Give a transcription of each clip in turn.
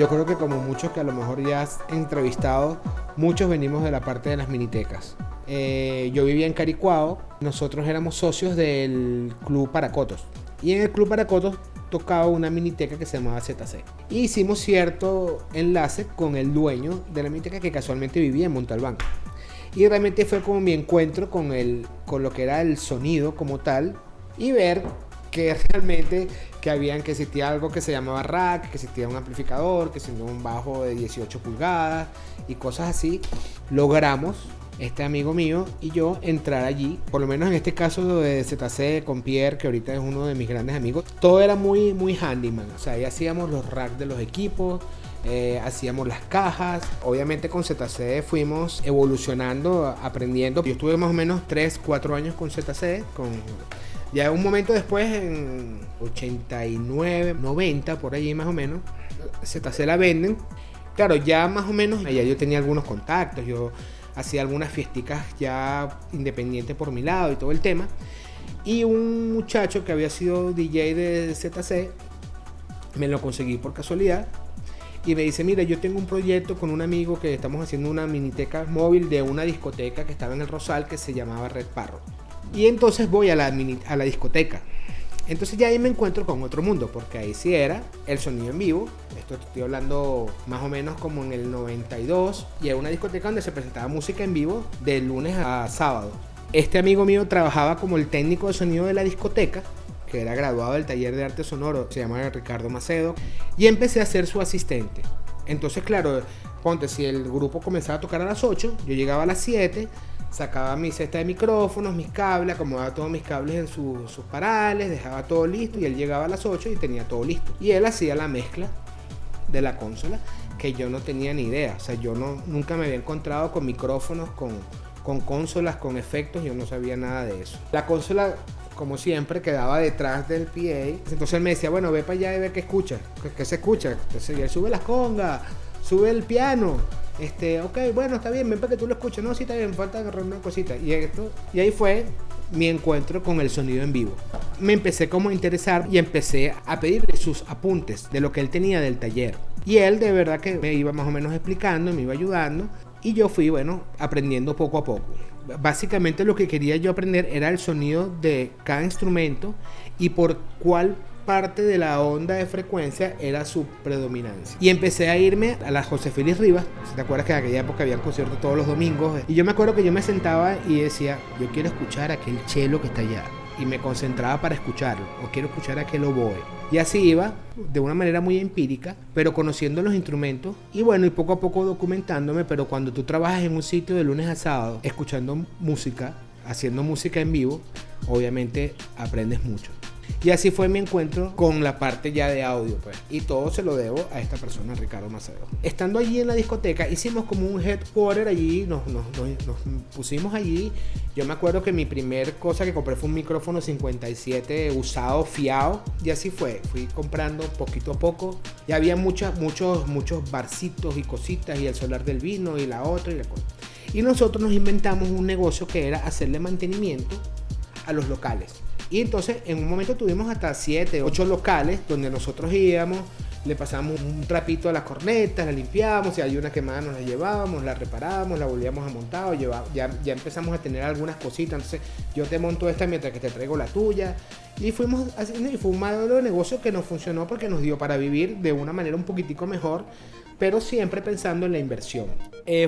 Yo creo que como muchos que a lo mejor ya has entrevistado, muchos venimos de la parte de las minitecas. Yo vivía en Caricuao, nosotros éramos socios del Club Paracotos. Y en el Club Paracotos tocaba una miniteca que se llamaba ZC. Y hicimos cierto enlace con el dueño de la miniteca que casualmente vivía en Montalbán. Y realmente fue como mi encuentro con lo que era el sonido como tal y ver que realmente que existía algo que se llamaba rack, que existía un amplificador, que existía un bajo de 18 pulgadas y cosas así. Logramos, este amigo mío y yo, entrar allí, por lo menos en este caso de ZC con Pierre, que ahorita es uno de mis grandes amigos. Todo era muy handyman, o sea, ahí hacíamos los racks de los equipos, hacíamos las cajas. Obviamente con ZC fuimos evolucionando, aprendiendo. Yo estuve más o menos 3-4 años con ZC, ya un momento después, en 89, 90, por allí más o menos, ZC la venden. Claro, ya más o menos, ya yo tenía algunos contactos, yo hacía algunas fiesticas ya independientes por mi lado y todo el tema. Y un muchacho que había sido DJ de ZC, me lo conseguí por casualidad. Y me dice, mira, yo tengo un proyecto con un amigo que estamos haciendo una miniteca móvil de una discoteca que estaba en el Rosal que se llamaba Red Parro. Y entonces voy a la discoteca. Entonces ya ahí me encuentro con otro mundo, porque ahí sí era el sonido en vivo. Esto estoy hablando más o menos como en el 92. Y era una discoteca donde se presentaba música en vivo de lunes a sábado. Este amigo mío trabajaba como el técnico de sonido de la discoteca, que era graduado del taller de arte sonoro, se llama Ricardo Macedo. Y empecé a ser su asistente. Entonces claro, ponte, si el grupo comenzaba a tocar a las 8, yo llegaba a las 7, sacaba mi cesta de micrófonos, mis cables, acomodaba todos mis cables en sus parales, dejaba todo listo y él llegaba a las 8 y tenía todo listo. Y él hacía la mezcla de la consola, que yo no tenía ni idea. O sea, yo nunca me había encontrado con micrófonos, con consolas, con efectos, yo no sabía nada de eso. La consola, como siempre, quedaba detrás del PA. Entonces él me decía, bueno, ve para allá y ve qué escucha, qué se escucha. Entonces él sube las congas, sube el piano. Ok, bueno, está bien, ven para que tú lo escuches. No, sí, está bien, falta agarrar una cosita. Y ahí fue mi encuentro con el sonido en vivo. Me empecé como a interesar y empecé a pedirle sus apuntes de lo que él tenía del taller. Y él de verdad que me iba más o menos explicando, me iba ayudando. Y yo fui, bueno, aprendiendo poco a poco. Básicamente lo que quería yo aprender era el sonido de cada instrumento y por cuál parte de la onda de frecuencia era su predominancia. Y empecé a irme a la José Félix Rivas. ¿Te acuerdas que en aquella época había conciertos todos los domingos? Y yo me acuerdo que yo me sentaba y decía, yo quiero escuchar aquel cello que está allá. Y me concentraba para escucharlo. O quiero escuchar aquel oboe. Y así iba, de una manera muy empírica, pero conociendo los instrumentos. Y bueno, y poco a poco documentándome. Pero cuando tú trabajas en un sitio de lunes a sábado, escuchando música, haciendo música en vivo, obviamente aprendes mucho. Y así fue mi encuentro con la parte ya de audio, pues. Y todo se lo debo a esta persona, Ricardo Macedo. Estando allí en la discoteca, hicimos como un headquarter allí, nos pusimos allí. Yo me acuerdo que mi primer cosa que compré fue un micrófono 57 usado, fiado. Y así fue, fui comprando poquito a poco. Y había muchos barcitos y cositas, y el solar del vino, y la otra, y la cosa. Y nosotros nos inventamos un negocio que era hacerle mantenimiento a los locales. Y entonces en un momento tuvimos hasta 7, 8 locales donde nosotros íbamos, le pasábamos un trapito a las cornetas, la limpiábamos, si hay una quemada nos la llevábamos, la reparábamos, la volvíamos a montar, ya empezamos a tener algunas cositas. Entonces yo te monto esta mientras que te traigo la tuya. Y fuimos haciendo, y fue un modelo de negocio que nos funcionó porque nos dio para vivir de una manera un poquitico mejor, pero siempre pensando en la inversión.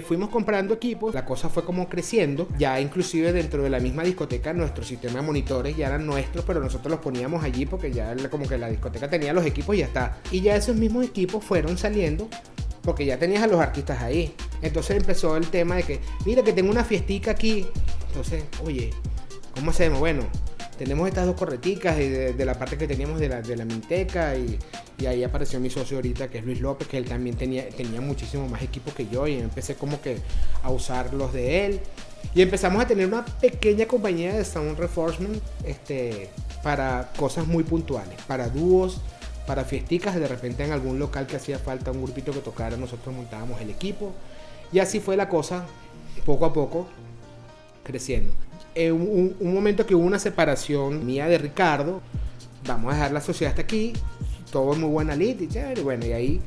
Fuimos comprando equipos, la cosa fue como creciendo, ya inclusive dentro de la misma discoteca nuestro sistema de monitores ya eran nuestros, pero nosotros los poníamos allí porque ya como que la discoteca tenía los equipos y ya está. Y ya esos mismos equipos fueron saliendo porque ya tenías a los artistas ahí. Entonces empezó el tema de que, mira que tengo una fiestica aquí. Entonces, oye, ¿cómo hacemos? Bueno, tenemos estas 2 correticas de la parte que teníamos de la minteca y ahí apareció mi socio ahorita, que es Luis López, que él también tenía muchísimo más equipo que yo, y empecé como que a usar los de él. Y empezamos a tener una pequeña compañía de sound reinforcement para cosas muy puntuales, para dúos, para fiesticas, de repente en algún local que hacía falta un grupito que tocara, nosotros montábamos el equipo. Y así fue la cosa, poco a poco, creciendo. Un momento que hubo una separación mía de Ricardo, vamos a dejar la sociedad hasta aquí, todo muy buena lid y chévere, bueno, y ahí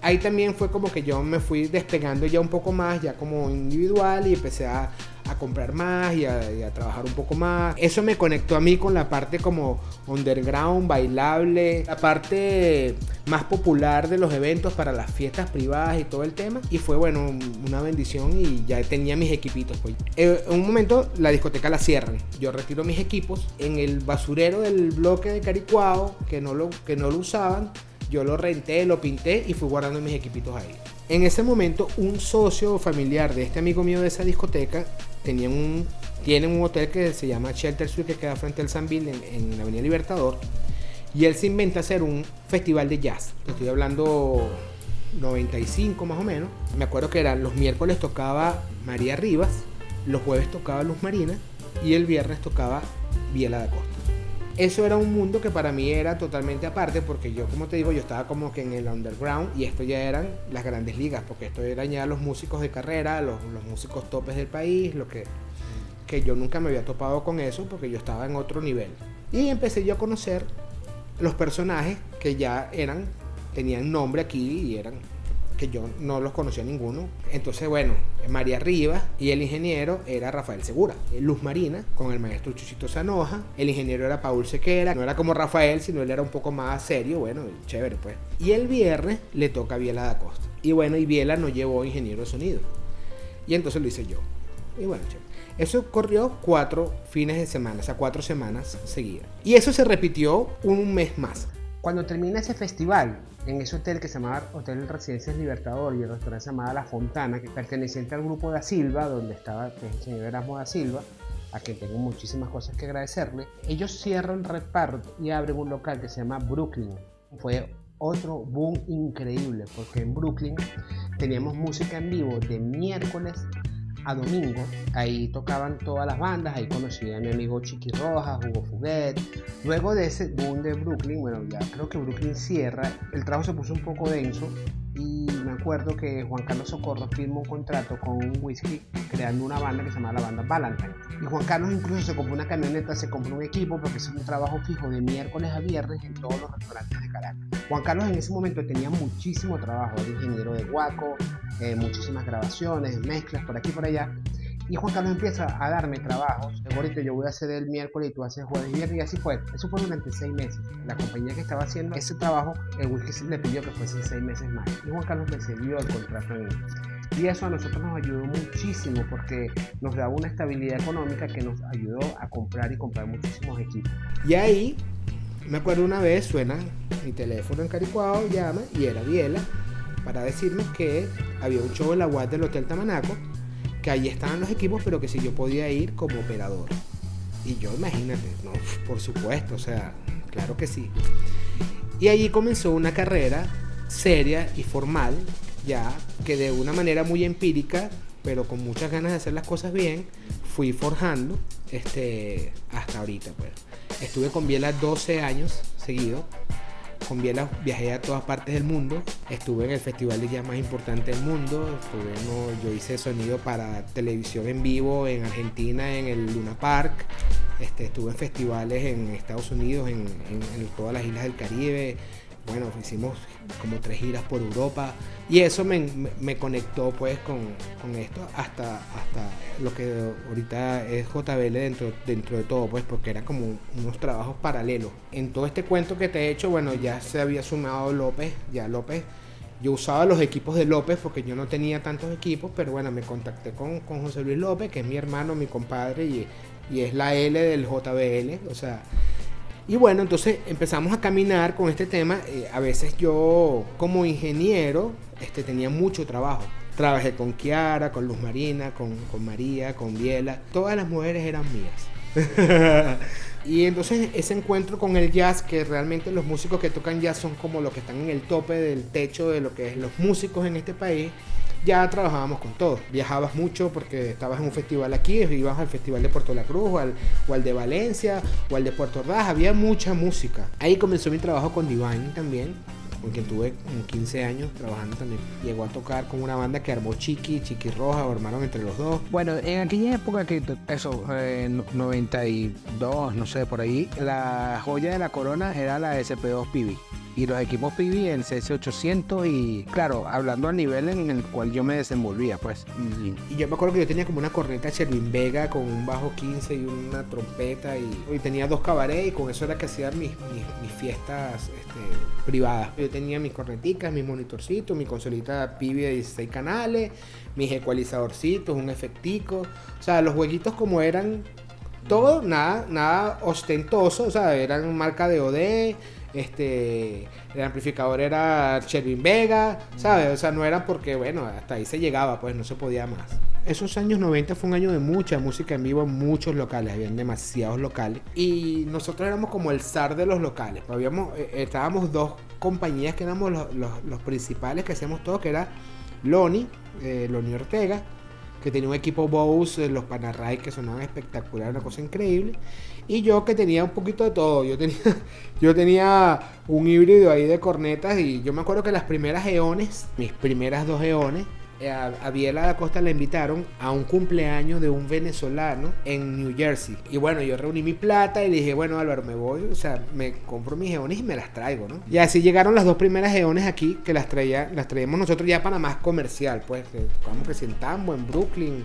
ahí también fue como que yo me fui despegando ya un poco más, ya como individual, y empecé a comprar más y a trabajar un poco más. Eso me conectó a mí con la parte como underground, bailable, la parte más popular de los eventos para las fiestas privadas y todo el tema. Y fue, bueno, una bendición, y ya tenía mis equipitos. Pues. En un momento la discoteca la cierran. Yo retiro mis equipos en el basurero del bloque de Caricuao, que no lo usaban. Yo lo renté, lo pinté y fui guardando mis equipitos ahí. En ese momento, un socio familiar de este amigo mío de esa discoteca tienen un hotel que se llama Shelter Suite, que queda frente al Sanville en la Avenida Libertador, y él se inventa hacer un festival de jazz. Estoy hablando 95 más o menos. Me acuerdo que eran los miércoles tocaba María Rivas, los jueves tocaba Luz Marina y el viernes tocaba Viela da Costa. Eso era un mundo que para mí era totalmente aparte, porque yo, como te digo, yo estaba como que en el underground, y esto ya eran las grandes ligas, porque esto eran ya los músicos de carrera, los músicos topes del país, lo que yo nunca me había topado con eso, porque yo estaba en otro nivel. Y empecé yo a conocer los personajes que ya tenían nombre aquí, y eran que yo no los conocía ninguno. Entonces, bueno, María Rivas y el ingeniero era Rafael Segura. Luz Marina con el maestro Chuchito Zanoja. El ingeniero era Paul Sequera. No era como Rafael, sino él era un poco más serio. Bueno, chévere pues. Y el viernes le toca a Viela da Costa. Y bueno, y Viela no llevó ingeniero de sonido. Y entonces lo hice yo. Y bueno, chévere. Eso corrió 4 fines de semana, o sea, 4 semanas seguidas. Y eso se repitió un mes más. Cuando termina ese festival, en ese hotel que se llamaba Hotel Residencias Libertador, y el restaurante se llamaba La Fontana, que perteneciente al grupo Da Silva, donde estaba el señor Erasmo Da Silva, a quien tengo muchísimas cosas que agradecerle, ellos cierran Red Parrot y abren un local que se llama Brooklyn. Fue otro boom increíble, porque en Brooklyn teníamos música en vivo de miércoles a domingo. Ahí tocaban todas las bandas, ahí conocí a mi amigo Chiqui Rojas, Hugo Fuguet. Luego de ese boom de Brooklyn, bueno, ya creo que Brooklyn cierra, el trabajo se puso un poco denso, y me acuerdo que Juan Carlos Socorro firmó un contrato con un whisky creando una banda que se llama la banda Valentine. Y Juan Carlos incluso se compró una camioneta, se compró un equipo, porque es un trabajo fijo de miércoles a viernes en todos los restaurantes de Caracas. Juan Carlos en ese momento tenía muchísimo trabajo, era ingeniero de Guaco, muchísimas grabaciones, mezclas por aquí y por allá. Y Juan Carlos empieza a darme trabajos. Ahorita yo voy a hacer el miércoles y tú haces jueves y viernes, y así fue. Eso fue durante 6 meses. La compañía que estaba haciendo ese trabajo, el whisky le pidió que fuesen 6 meses más. Y Juan Carlos me cedió el contrato a mí. Y eso a nosotros nos ayudó muchísimo, porque nos daba una estabilidad económica que nos ayudó a comprar muchísimos equipos. Y ahí, me acuerdo una vez, suena mi teléfono en Caricuao, llama, y era Viela, para decirme que había un show en la UAD del Hotel Tamanaco, que ahí estaban los equipos, pero que si yo podía ir como operador. Y yo, imagínate, no, por supuesto, o sea, claro que sí. Y allí comenzó una carrera seria y formal, ya que de una manera muy empírica, pero con muchas ganas de hacer las cosas bien, fui forjando hasta ahorita. Pues. Estuve con Viela 12 años seguidos. Con Viela viajé a todas partes del mundo. Estuve en el festival de jazz más importante del mundo. Yo hice sonido para televisión en vivo en Argentina, en el Luna Park. Estuve en festivales en Estados Unidos, en todas las islas del Caribe. Bueno, hicimos como 3 giras por Europa. Y eso me conectó pues con esto hasta lo que ahorita es JBL dentro de todo, pues, porque era como unos trabajos paralelos. En todo este cuento que te he hecho, bueno, ya se había sumado López. Yo usaba los equipos de López porque yo no tenía tantos equipos, pero bueno, me contacté con José Luis López, que es mi hermano, mi compadre, y es la L del JBL, o sea. Y bueno, entonces empezamos a caminar con este tema. A veces yo, como ingeniero, tenía mucho trabajo. Trabajé con Kiara, con Luz Marina, con María, con Viela. Todas las mujeres eran mías. Y entonces ese encuentro con el jazz, que realmente los músicos que tocan jazz son como los que están en el tope del techo de lo que es los músicos en este país. Ya trabajábamos con todos. Viajabas mucho porque estabas en un festival aquí, ibas al festival de Puerto La Cruz o al de Valencia o al de Puerto Ordaz. Había mucha música. Ahí comenzó mi trabajo con Divine también, con quien tuve como 15 años trabajando también. Llegó a tocar con una banda que armó Chiqui Roja, o armaron entre los dos. Bueno, en aquella época, que eso, 92, no sé, por ahí, la joya de la corona era la SP2 Pibi. y los equipos PB, el CS800 y claro, hablando al nivel en el cual yo me desenvolvía, pues. Y yo me acuerdo que yo tenía como una corneta Sherwin Vega con un bajo 15 y una trompeta y tenía 2 cabarets y con eso era que hacía mis fiestas privadas. Yo tenía mis corneticas, mis monitorcitos, mi consolita PB de 16 canales, mis ecualizadorcitos, un efectico, o sea, los jueguitos como eran todo, nada ostentoso, o sea, eran marca de OD, el amplificador era Sherwin Vega, ¿sabes? O sea, no era porque, bueno, hasta ahí se llegaba, pues no se podía más. Esos años 90 fue un año de mucha música en vivo en muchos locales, habían demasiados locales y nosotros éramos como el zar de los locales. Estábamos 2 compañías que éramos los principales que hacíamos todo, que era Loni Ortega, que tenía un equipo Bose, los Panaray que sonaban espectacular, una cosa increíble, y yo que tenía un poquito de todo. Yo tenía un híbrido ahí de cornetas y yo me acuerdo que las primeras eones, mis primeras 2 eones, a Biela da Costa le invitaron a un cumpleaños de un venezolano en New Jersey. Y bueno, yo reuní mi plata y le dije, bueno, Álvaro, me voy, o sea, me compro mis geones y me las traigo, ¿no? Y así llegaron las 2 primeras geones aquí, que las traíamos nosotros ya para más comercial, pues. Tocamos que si en Tambo, en Brooklyn,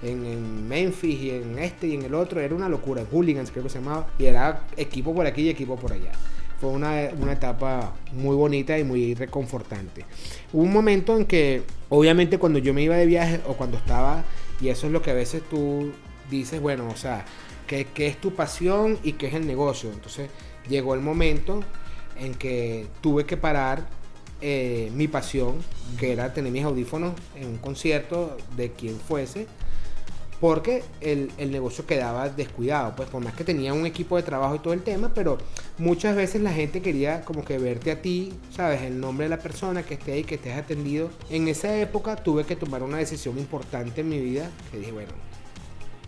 en Memphis y en y en el otro. Era una locura, en Hooligans creo que se llamaba. Y era equipo por aquí y equipo por allá. Fue una etapa muy bonita y muy reconfortante. Hubo un momento en que, obviamente, cuando yo me iba de viaje o cuando estaba, y eso es lo que a veces tú dices, bueno, o sea, ¿qué es tu pasión y qué es el negocio? Entonces, llegó el momento en que tuve que parar mi pasión, que era tener mis audífonos en un concierto de quien fuese, porque el negocio quedaba descuidado, pues por más que tenía un equipo de trabajo y todo el tema, pero muchas veces la gente quería como que verte a ti, sabes, el nombre de la persona que esté ahí, que estés atendido. En esa época tuve que tomar una decisión importante en mi vida, que dije, bueno,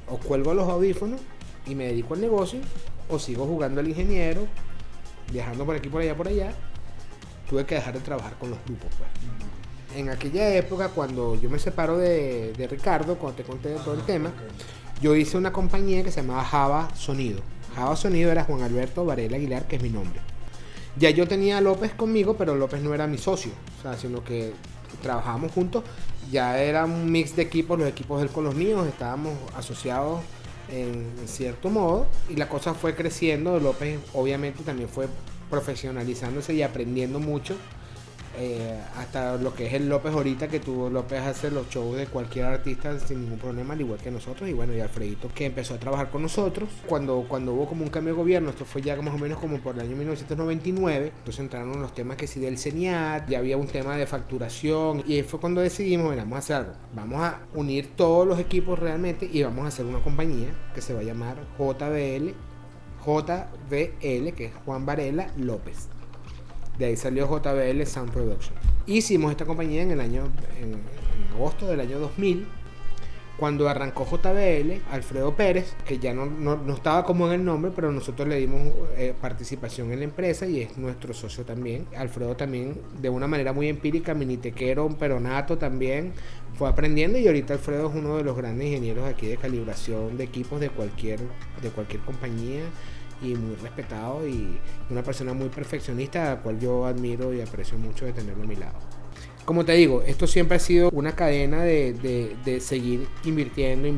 o cuelgo los audífonos y me dedico al negocio, o sigo jugando al ingeniero, viajando por aquí, por allá. Tuve que dejar de trabajar con los grupos, pues. En aquella época, cuando yo me separo de Ricardo, cuando te conté todo el tema, yo hice una compañía que se llamaba Java Sonido. Java Sonido era Juan Alberto Varela Aguilar, que es mi nombre. Ya yo tenía a López conmigo, pero López no era mi socio, o sea, sino que trabajábamos juntos. Ya era un mix de equipos, los equipos de él con los míos, estábamos asociados en cierto modo, y la cosa fue creciendo. López obviamente también fue profesionalizándose y aprendiendo mucho. Hasta lo que es el López ahorita, que tuvo López hace los shows de cualquier artista sin ningún problema, al igual que nosotros. Y bueno, y Alfredito, que empezó a trabajar con nosotros cuando hubo como un cambio de gobierno. Esto fue ya más o menos como por el año 1999. Entonces entraron los temas que sí del CENIAT, ya había un tema de facturación, y ahí fue cuando decidimos, bueno, vamos a hacer algo, vamos a unir todos los equipos realmente y vamos a hacer una compañía que se va a llamar JBL, que es Juan Varela López. De ahí salió JBL Sound Production. Hicimos esta compañía en agosto del año 2000. Cuando arrancó JBL, Alfredo Pérez, que ya no estaba como en el nombre, pero nosotros le dimos participación en la empresa y es nuestro socio también. Alfredo también, de una manera muy empírica, minitequero, peronato también, fue aprendiendo, y ahorita Alfredo es uno de los grandes ingenieros aquí de calibración de equipos de cualquier compañía, y muy respetado y una persona muy perfeccionista, a la cual yo admiro y aprecio mucho de tenerlo a mi lado. Como te digo, esto siempre ha sido una cadena de seguir invirtiendo.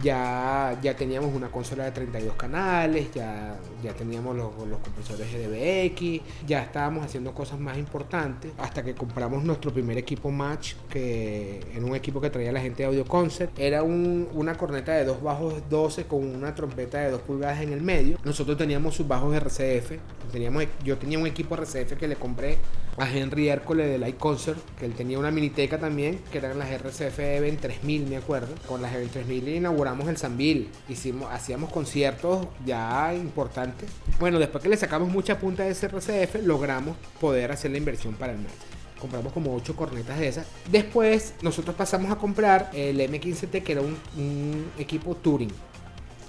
Ya teníamos una consola de 32 canales, ya teníamos los compresores GDBX, ya estábamos haciendo cosas más importantes, hasta que compramos nuestro primer equipo Match, que era un equipo que traía la gente de Audio Concept. Era una corneta de 2 bajos 12 con una trompeta de 2 pulgadas en el medio. Nosotros teníamos sus bajos RCF, yo tenía un equipo RCF que le compré a Henry Hércules de Light Concert, que él tenía una miniteca también, que eran las RCF Event 3000, me acuerdo. Con las Event 3000 inauguramos el Sambil, hacíamos conciertos ya importantes. Bueno, después que le sacamos mucha punta de ese RCF, logramos poder hacer la inversión para el match. Compramos como 8 cornetas de esas. Después nosotros pasamos a comprar el M15T, que era un equipo Touring.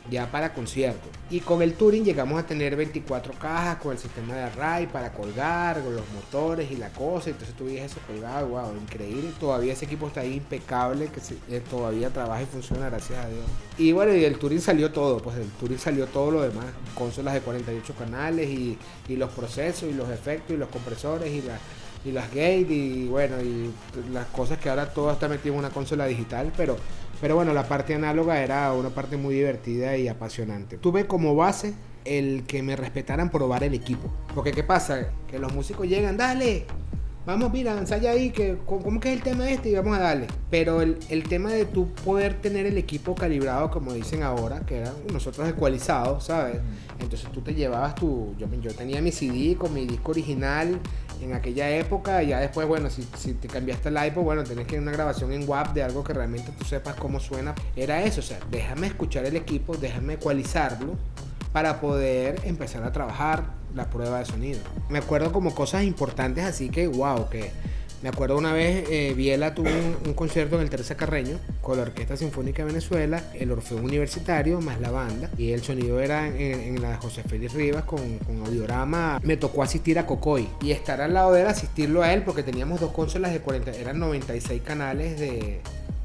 ya para conciertos. Y con el Touring llegamos a tener 24 cajas con el sistema de array para colgar, con los motores y la cosa. Entonces tú veías eso colgado, wow, increíble. Todavía ese equipo está ahí impecable, todavía trabaja y funciona, gracias a Dios. Y bueno, y del Touring salió todo, pues del Touring salió todo lo demás. Consolas de 48 canales y los procesos y los efectos y los compresores y las gate y bueno, y las cosas que ahora todo está metido en una consola digital, pero bueno, la parte análoga era una parte muy divertida y apasionante. Tuve como base el que me respetaran probar el equipo, porque ¿qué pasa? Que los músicos llegan, dale, vamos, mira, ensaya ahí, ¿cómo que es el tema este? Y vamos a darle. Pero el tema de tú poder tener el equipo calibrado, como dicen ahora, que eran nosotros ecualizados, ¿sabes? Entonces tú te llevabas yo tenía mi CD con mi disco original en aquella época, ya después, bueno, si te cambiaste el iPod, bueno, tenés que ir a una grabación en WAV de algo que realmente tú sepas cómo suena. Era eso, o sea, déjame escuchar el equipo, déjame ecualizarlo para poder empezar a trabajar la prueba de sonido. Me acuerdo como cosas importantes, así que wow, que me acuerdo una vez Biela tuvo un concierto en el Teresa Carreño con la Orquesta Sinfónica de Venezuela, el Orfeo Universitario más la banda, y el sonido era en la José Félix Rivas con audiorama. Me tocó asistir a Cocoy y estar al lado de él, asistirlo a él, porque teníamos dos consolas de 40, eran 96 canales de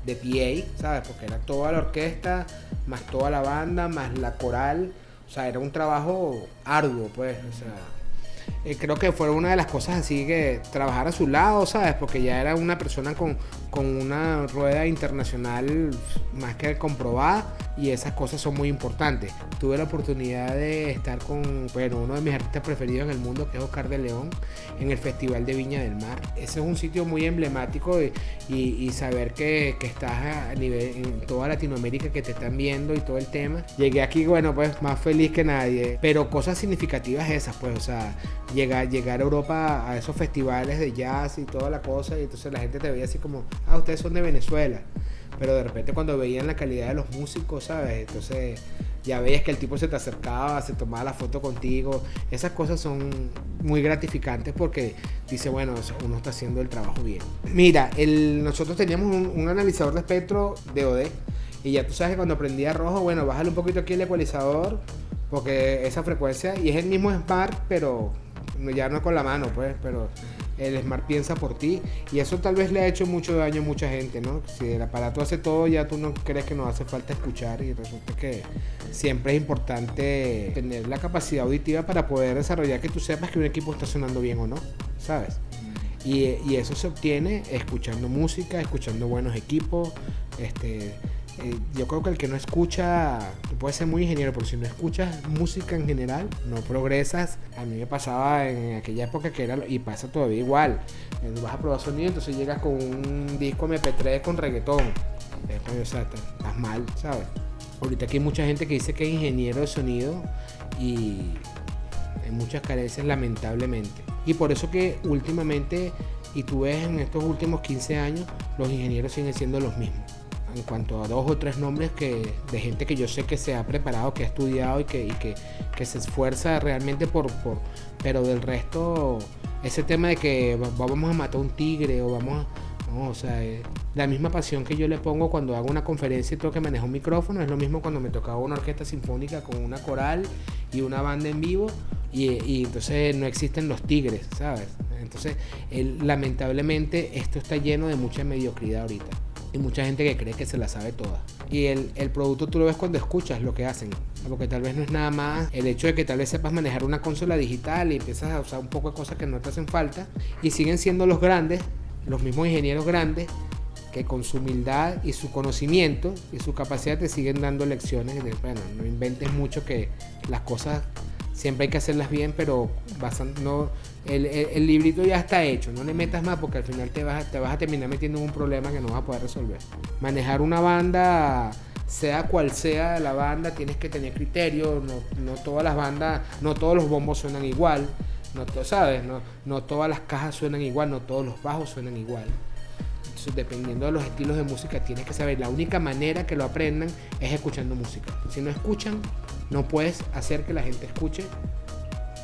PA, ¿sabes? Porque era toda la orquesta, más toda la banda, más la coral. O sea, era un trabajo arduo, pues, o sea, creo que fue una de las cosas así que trabajar a su lado, ¿sabes? Porque ya era una persona con una rueda internacional más que comprobada y esas cosas son muy importantes. Tuve la oportunidad de estar con, bueno, uno de mis artistas preferidos en el mundo, que es Oscar de León, en el Festival de Viña del Mar. Ese es un sitio muy emblemático y saber que estás a nivel en toda Latinoamérica, que te están viendo y todo el tema. Llegué aquí, bueno, pues más feliz que nadie, pero cosas significativas esas, pues, o sea, llegar a Europa a esos festivales de jazz y toda la cosa, y entonces la gente te veía así como, ustedes son de Venezuela, pero de repente cuando veían la calidad de los músicos, ¿sabes? Entonces ya veías que el tipo se te acercaba, se tomaba la foto contigo. Esas cosas son muy gratificantes porque dice, bueno, uno está haciendo el trabajo bien. Mira, nosotros teníamos un analizador de espectro DoD, y ya tú sabes que cuando prendía rojo, bueno, bájale un poquito aquí el ecualizador, porque esa frecuencia, y es el mismo Smart, pero ya no con la mano, pues, pero el Smart piensa por ti, y eso tal vez le ha hecho mucho daño a mucha gente, ¿no? Si el aparato hace todo, ya tú no crees que nos hace falta escuchar, y resulta que siempre es importante tener la capacidad auditiva para poder desarrollar, que tú sepas que un equipo está sonando bien o no, ¿sabes? Y eso se obtiene escuchando música, escuchando buenos equipos. Yo creo que el que no escucha, tú puedes ser muy ingeniero, pero si no escuchas música en general, no progresas. A mí me pasaba en aquella época que era, y pasa todavía igual. Vas a probar sonido, entonces llegas con un disco MP3 con reggaetón. O sea, estás mal, ¿sabes? Ahorita aquí hay mucha gente que dice que es ingeniero de sonido y hay muchas carencias, lamentablemente. Y por eso que últimamente, y tú ves en estos últimos 15 años, los ingenieros siguen siendo los mismos. En cuanto a 2 o 3 nombres de gente que yo sé que se ha preparado, que ha estudiado y que se esfuerza realmente pero del resto, ese tema de que vamos a matar un tigre o no, o sea, la misma pasión que yo le pongo cuando hago una conferencia y tengo que manejar un micrófono, es lo mismo cuando me tocaba una orquesta sinfónica con una coral y una banda en vivo, y entonces no existen los tigres, ¿sabes? Entonces, lamentablemente, esto está lleno de mucha mediocridad ahorita. Y mucha gente que cree que se la sabe toda. Y el producto tú lo ves cuando escuchas lo que hacen. Porque tal vez no es nada más el hecho de que tal vez sepas manejar una consola digital y empiezas a usar un poco de cosas que no te hacen falta. Y siguen siendo los grandes, los mismos ingenieros grandes, que con su humildad y su conocimiento y su capacidad te siguen dando lecciones. Bueno, no inventes mucho, que las cosas siempre hay que hacerlas bien, pero el librito ya está hecho, no le metas más porque al final te vas a terminar metiendo en un problema que no vas a poder resolver. Manejar una banda, sea cual sea la banda, tienes que tener criterio. No todas las bandas, no todos los bombos suenan igual, ¿sabes? No todas las cajas suenan igual, no todos los bajos suenan igual. Entonces, dependiendo de los estilos de música, tienes que saber. La única manera que lo aprendan es escuchando música. Si no escuchan, no puedes hacer que la gente escuche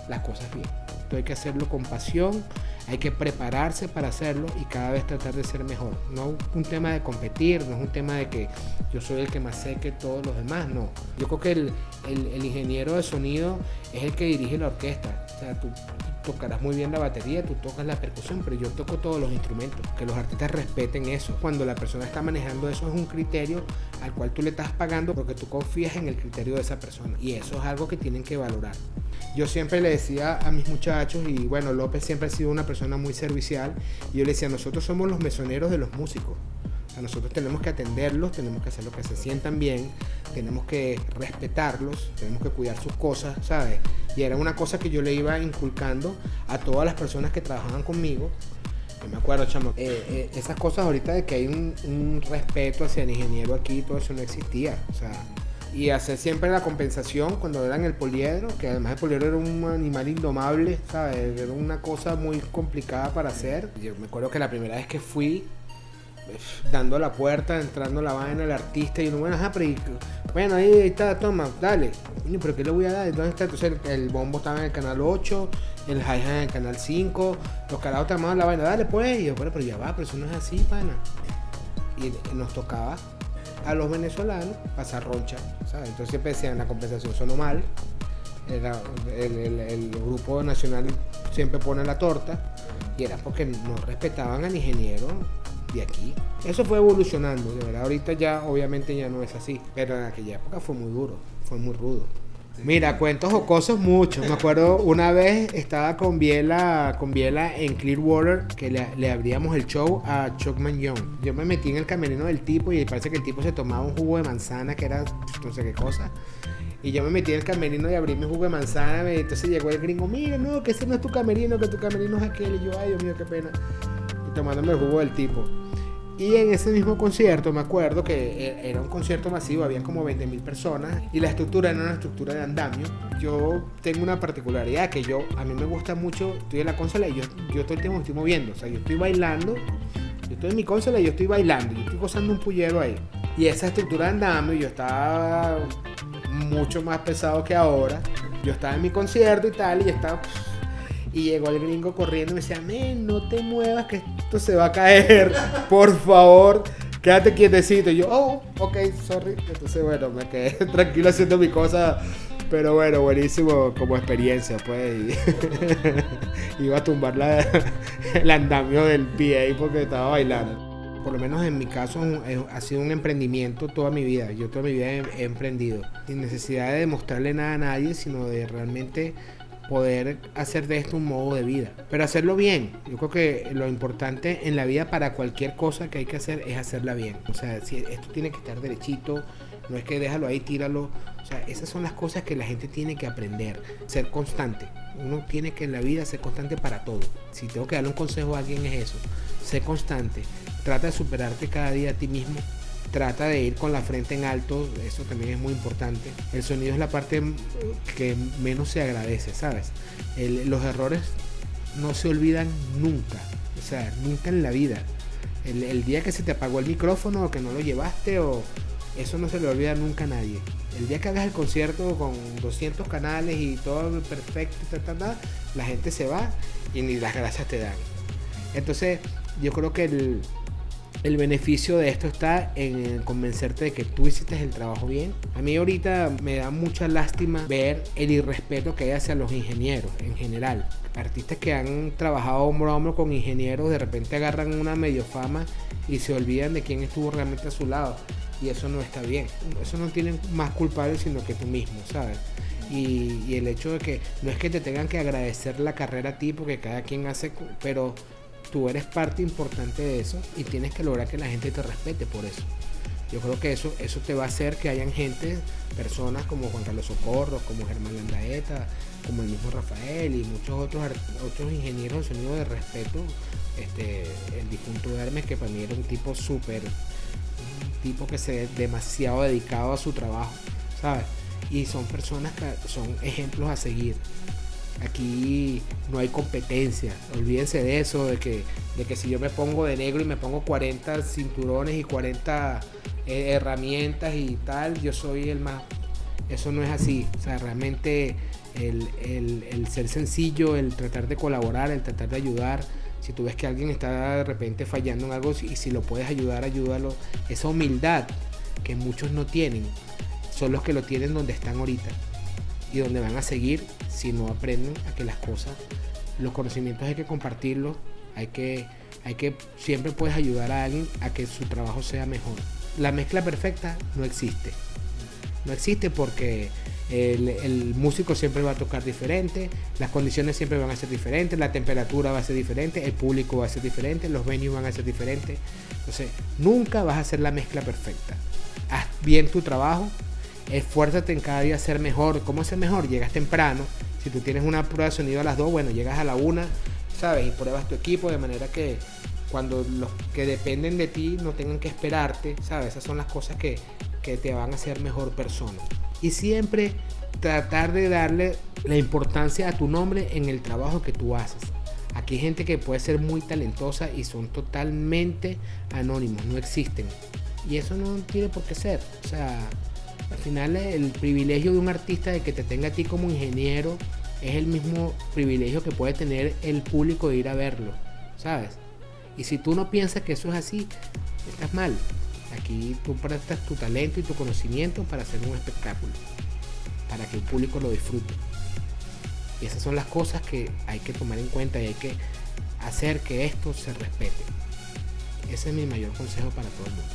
las cosas bien. Esto hay que hacerlo con pasión, Hay que prepararse para hacerlo y cada vez tratar de ser mejor. No un tema de competir, no es un tema de que yo soy el que más sé que todos los demás, no. Yo creo que el ingeniero de sonido es el que dirige la orquesta. O sea, tú tocarás muy bien la batería, tú tocas la percusión, pero yo toco todos los instrumentos. Que los artistas respeten eso. Cuando la persona está manejando eso es un criterio al cual tú le estás pagando porque tú confías en el criterio de esa persona. Y eso es algo que tienen que valorar. Yo siempre le decía a mis muchachos, y bueno, López siempre ha sido una persona muy servicial, y yo le decía, nosotros somos los mesoneros de los músicos. A nosotros tenemos que atenderlos, tenemos que hacer lo que se sientan bien, tenemos que respetarlos, tenemos que cuidar sus cosas, ¿sabes? Y era una cosa que yo le iba inculcando a todas las personas que trabajaban conmigo. Yo me acuerdo, chamo, esas cosas ahorita de que hay un respeto hacia el ingeniero aquí, todo eso no existía, o sea, y hacer siempre la compensación cuando eran el poliedro, que además el poliedro era un animal indomable, ¿sabes? Era una cosa muy complicada para hacer. Yo me acuerdo que la primera vez que fui, dando la puerta, entrando la vaina el artista, y uno, bueno, ajá, pero bueno, ahí está, toma, dale. Pero ¿qué le voy a dar? ¿Dónde está? Entonces el bombo estaba en el canal 8, el hi-hat en el canal 5, los carajos tramaban la vaina, dale pues. Y yo, pero ya va, pero eso no es así, pana. Y nos tocaba a los venezolanos pasar roncha, ¿sabes? Entonces siempre decían, la compensación sonó mal, el grupo nacional siempre pone la torta, y era porque no respetaban al ingeniero de aquí. Eso fue evolucionando, de verdad, ahorita ya obviamente ya no es así, pero en aquella época fue muy duro, fue muy rudo. Mira, cuentos jocosos muchos. Me acuerdo una vez estaba con Biela en Clearwater, que le abríamos el show a Chuckman Young. Yo me metí en el camerino del tipo y parece que el tipo se tomaba un jugo de manzana que era no sé qué cosa. Y yo me metí en el camerino y abrí mi jugo de manzana. Entonces llegó el gringo, mira, no, que ese no es tu camerino, que tu camerino es aquel. Y yo, ay, Dios mío, qué pena. Y tomándome el jugo del tipo. Y en ese mismo concierto, me acuerdo que era un concierto masivo, habían como 20.000 personas y la estructura era una estructura de andamio. Yo tengo una particularidad que a mí me gusta mucho, estoy en la consola y yo todo el tiempo me estoy moviendo, o sea, yo estoy bailando, yo estoy en mi consola y yo estoy bailando, yo estoy gozando un pullero ahí. Y esa estructura de andamio, yo estaba mucho más pesado que ahora, yo estaba en mi concierto y tal, y yo estaba... Y llegó el gringo corriendo y me decía, men, no te muevas que esto se va a caer, por favor, quédate quietecito. Y yo, oh, ok, sorry. Entonces, bueno, me quedé tranquilo haciendo mi cosa, pero bueno, buenísimo como experiencia, pues. Iba a tumbar el andamio del PA porque estaba bailando. Por lo menos en mi caso ha sido un emprendimiento toda mi vida. Yo toda mi vida he emprendido, sin necesidad de demostrarle nada a nadie, sino de realmente poder hacer de esto un modo de vida, pero hacerlo bien. Yo creo que lo importante en la vida para cualquier cosa que hay que hacer es hacerla bien. O sea, si esto tiene que estar derechito, no es que déjalo ahí, tíralo. O sea, esas son las cosas que la gente tiene que aprender. Ser constante. Uno tiene que en la vida ser constante para todo. Si tengo que darle un consejo a alguien es eso. Sé constante. Trata de superarte cada día a ti mismo. Trata de ir con la frente en alto, eso también es muy importante. El sonido es la parte que menos se agradece, ¿sabes? Los errores no se olvidan nunca, o sea, nunca en la vida. El día que se te apagó el micrófono o que no lo llevaste, o eso no se le olvida nunca a nadie. El día que hagas el concierto con 200 canales y todo perfecto, la gente se va y ni las gracias te dan. Entonces, yo creo que el beneficio de esto está en convencerte de que tú hiciste el trabajo bien. A mí ahorita me da mucha lástima ver el irrespeto que hay hacia los ingenieros en general. Artistas que han trabajado hombro a hombro con ingenieros de repente agarran una medio fama y se olvidan de quién estuvo realmente a su lado. Y eso no está bien. Eso no tiene más culpable sino que tú mismo, ¿sabes? Y el hecho de que no es que te tengan que agradecer la carrera a ti porque cada quien hace, pero tú eres parte importante de eso y tienes que lograr que la gente te respete por eso. Yo creo que eso te va a hacer que hayan personas como Juan Carlos Socorro, como Germán Landaeta, como el mismo Rafael y muchos otros ingenieros de sonido de respeto. El difunto Hermes, que para mí era un tipo que se demasiado dedicado a su trabajo, ¿sabes? Y son personas que son ejemplos a seguir. Aquí no hay competencia, olvídense de eso, de que si yo me pongo de negro y me pongo 40 cinturones y 40 herramientas y tal, yo soy el más. Eso no es así. O sea, realmente el ser sencillo, el tratar de colaborar, el tratar de ayudar, Si tú ves que alguien está de repente fallando en algo y si lo puedes ayudar, ayúdalo. Esa humildad que muchos no tienen, son los que lo tienen donde están ahorita y donde van a seguir si no aprenden a que las cosas, los conocimientos hay que compartirlos, hay que siempre puedes ayudar a alguien a que su trabajo sea mejor. La mezcla perfecta no existe. No existe porque el músico siempre va a tocar diferente, las condiciones siempre van a ser diferentes, la temperatura va a ser diferente, el público va a ser diferente, los venues van a ser diferentes. Entonces, nunca vas a hacer la mezcla perfecta. Haz bien tu trabajo, esfuérzate en cada día a ser mejor. ¿Cómo ser mejor? Llegas temprano. Si tú tienes una prueba de sonido a las 2, bueno, llegas a la 1, ¿sabes? Y pruebas tu equipo de manera que cuando los que dependen de ti no tengan que esperarte, ¿sabes? Esas son las cosas que te van a hacer mejor persona. Y siempre tratar de darle la importancia a tu nombre en el trabajo que tú haces. Aquí hay gente que puede ser muy talentosa y son totalmente anónimos, no existen. Y eso no tiene por qué ser. O sea, al final el privilegio de un artista de que te tenga a ti como ingeniero es el mismo privilegio que puede tener el público de ir a verlo, ¿sabes? Y si tú no piensas que eso es así, estás mal. Aquí tú prestas tu talento y tu conocimiento para hacer un espectáculo, para que el público lo disfrute. Y esas son las cosas que hay que tomar en cuenta y hay que hacer que esto se respete. Ese es mi mayor consejo para todo el mundo.